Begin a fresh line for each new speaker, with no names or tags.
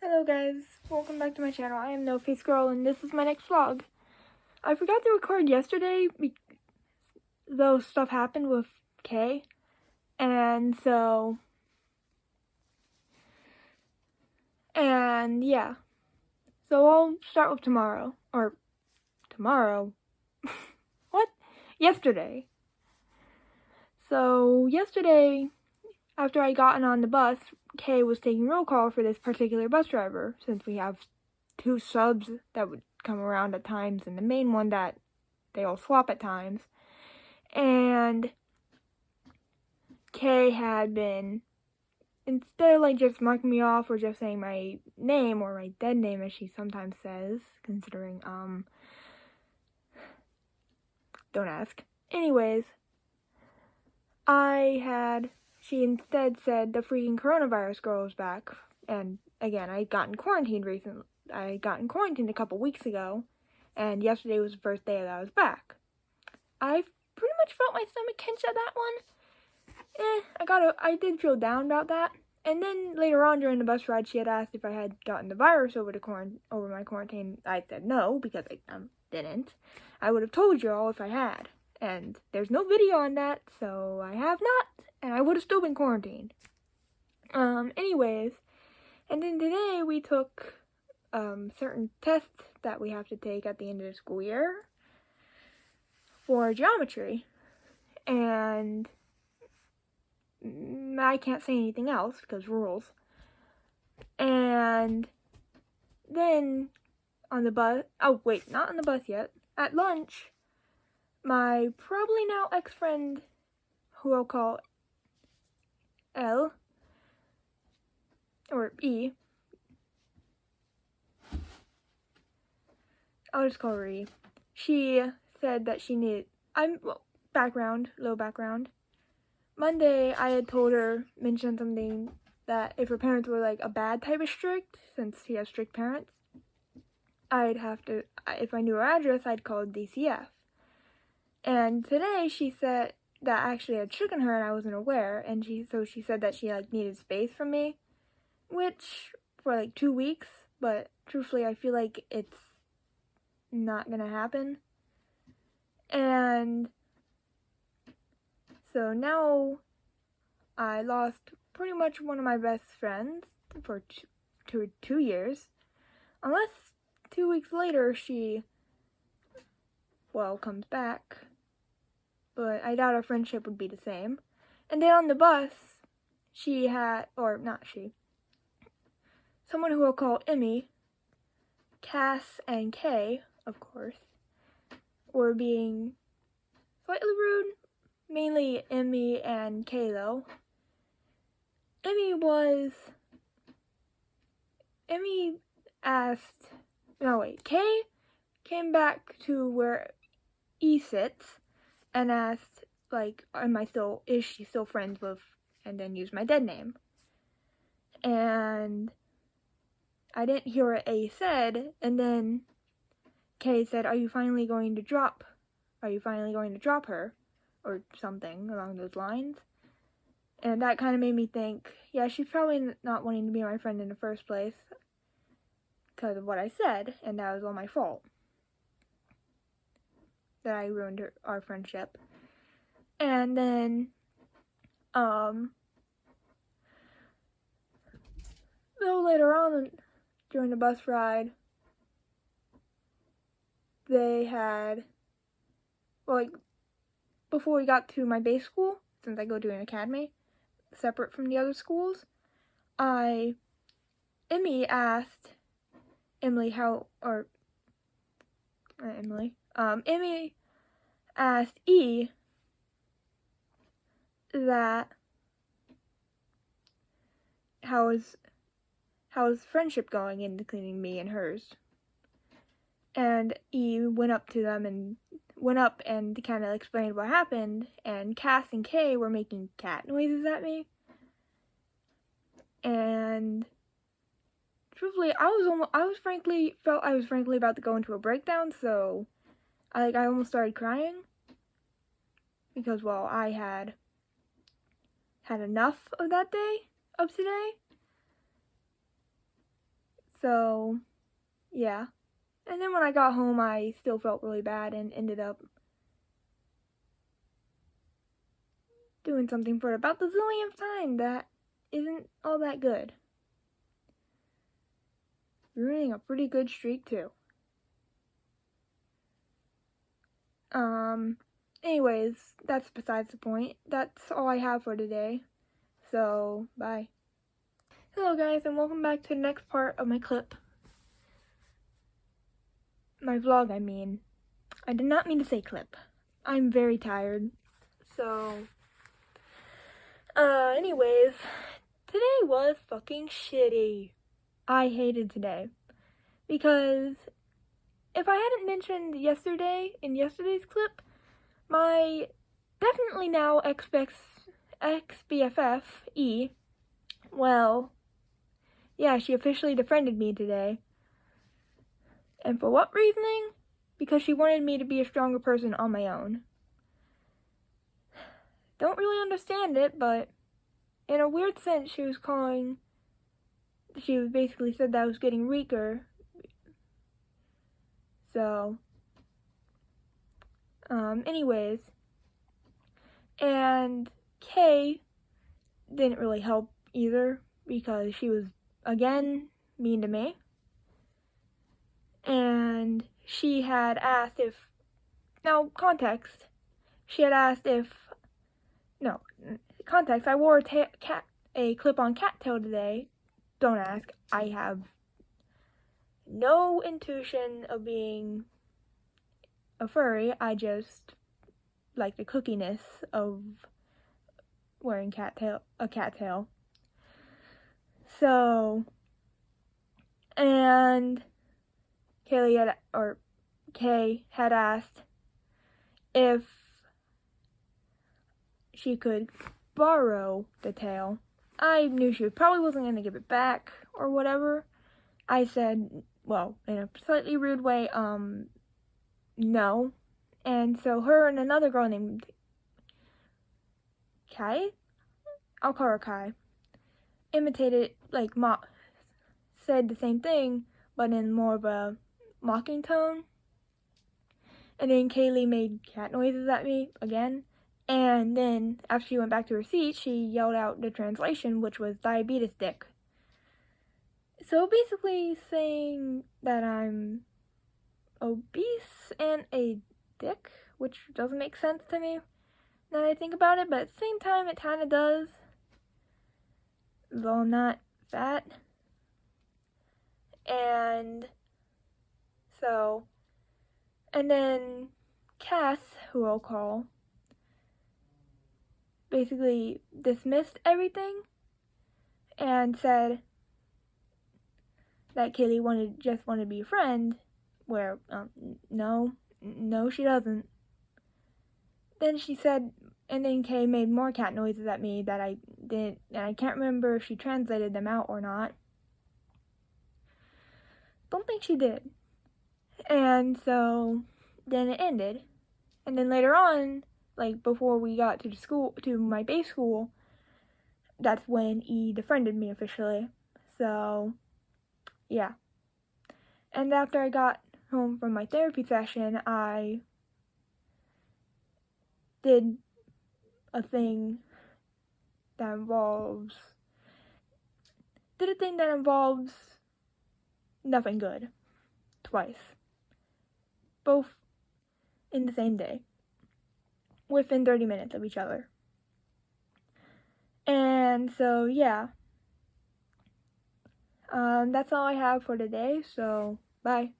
Hello guys, welcome back to my channel. I am No Face Girl and this is my next vlog. I forgot to record yesterday though stuff happened with Kay. Yeah. So I'll start with tomorrow. Or tomorrow? What? Yesterday. So yesterday, after I gotten on the bus, Kay was taking roll call for this particular bus driver, since we have two subs that would come around at times and the main one that they all swap at times. And Kay had been, instead of like just marking me off or just saying my name or my dead name as she sometimes says, considering don't ask. Anyways, she instead said the freaking coronavirus girl was back. And again, I got in quarantine a couple weeks ago, and yesterday was the first day that I was back. I pretty much felt my stomach pinch at that one. I did feel down about that. And then later on during the bus ride, she had asked if I had gotten the virus over my quarantine. I said no, because I didn't. I would have told you all if I had. And there's no video on that, so I have not. And I would have still been quarantined. Anyways. And then today we took certain tests that we have to take at the end of the school year for geometry. And I can't say anything else because rules. And then on the bus, oh wait, not on the bus yet, at lunch, my probably now ex-friend, who I'll call L, or E, I'll just call her E, she said that she needed, little background. Monday, I had mentioned something that if her parents were like a bad type of strict, since she has strict parents, if I knew her address, I'd call DCF. And today she said that actually had stricken her and I wasn't aware, and she said that she like needed space from me, which for like 2 weeks, but truthfully I feel like it's not gonna happen. And so now I lost pretty much one of my best friends for two years. Unless 2 weeks later she, comes back. But I doubt our friendship would be the same. And then on the bus, someone who I'll call Emmy, Cass, and Kay, of course, were being slightly rude. Mainly Emmy and Kay, though. Kay came back to where E sits and asked, like, is she still friends with, and then used my dead name. And I didn't hear what A said, and then Kay said, are you finally going to drop her? Or something along those lines. And that kind of made me think, yeah, she's probably not wanting to be my friend in the first place because of what I said, and that was all my fault. That I ruined our friendship. And then, though later on during the bus ride, they had, before we got to my base school, since I go to an academy, separate from the other schools, Emmy asked Emily Emmy asked E that how is friendship going, including me and hers. And E went up and kind of explained what happened, and Cass and Kay were making cat noises at me. And truthfully, I was frankly about to go into a breakdown, so I almost started crying because I had enough of that day, of today. So, yeah. And then when I got home, I still felt really bad and ended up doing something for about the zillionth time that isn't all that good. Ruining a pretty good streak, too. Anyways, that's besides the point. That's all I have for today. So, bye. Hello guys, and welcome back to the next part of my clip. My vlog, I mean. I did not mean to say clip. I'm very tired. So, anyways, today was fucking shitty. I hated today. Because if I hadn't mentioned yesterday, in yesterday's clip, my definitely now ex-BFF, E, well, yeah, she officially defriended me today. And for what reasoning? Because she wanted me to be a stronger person on my own. Don't really understand it, but in a weird sense, she basically said that I was getting weaker. So, anyways. And Kay didn't really help either, because she was, again, mean to me. And she had asked if, now, context, I wore a clip-on cattail today. Don't ask, I have no intuition of being a furry. I just like the cookiness of wearing a cattail. So, and Kay had asked if she could borrow the tail. I knew she probably wasn't going to give it back or whatever. I said, well, in a slightly rude way, no. And so her and another girl named Kai, I'll call her Kai, imitated, said the same thing, but in more of a mocking tone. And then Kaylee made cat noises at me again. And then, after she went back to her seat, she yelled out the translation, which was diabetes dick. So basically saying that I'm obese and a dick, which doesn't make sense to me now that I think about it, but at the same time it kind of does, though I'm not fat. And so, and then Cass, who I'll call, basically dismissed everything and said that Kaylee just wanted to be a friend, where, no, she doesn't. Then she said, and then Kay made more cat noises at me that I didn't, and I can't remember if she translated them out or not. Don't think she did. And so, then it ended. And then later on, before we got to my base school, that's when E defriended me officially. So, yeah. And after I got home from my therapy session, I did a thing that involves nothing good. Twice. Both in the same day. Within 30 minutes of each other. And so, yeah. That's all I have for today, so bye.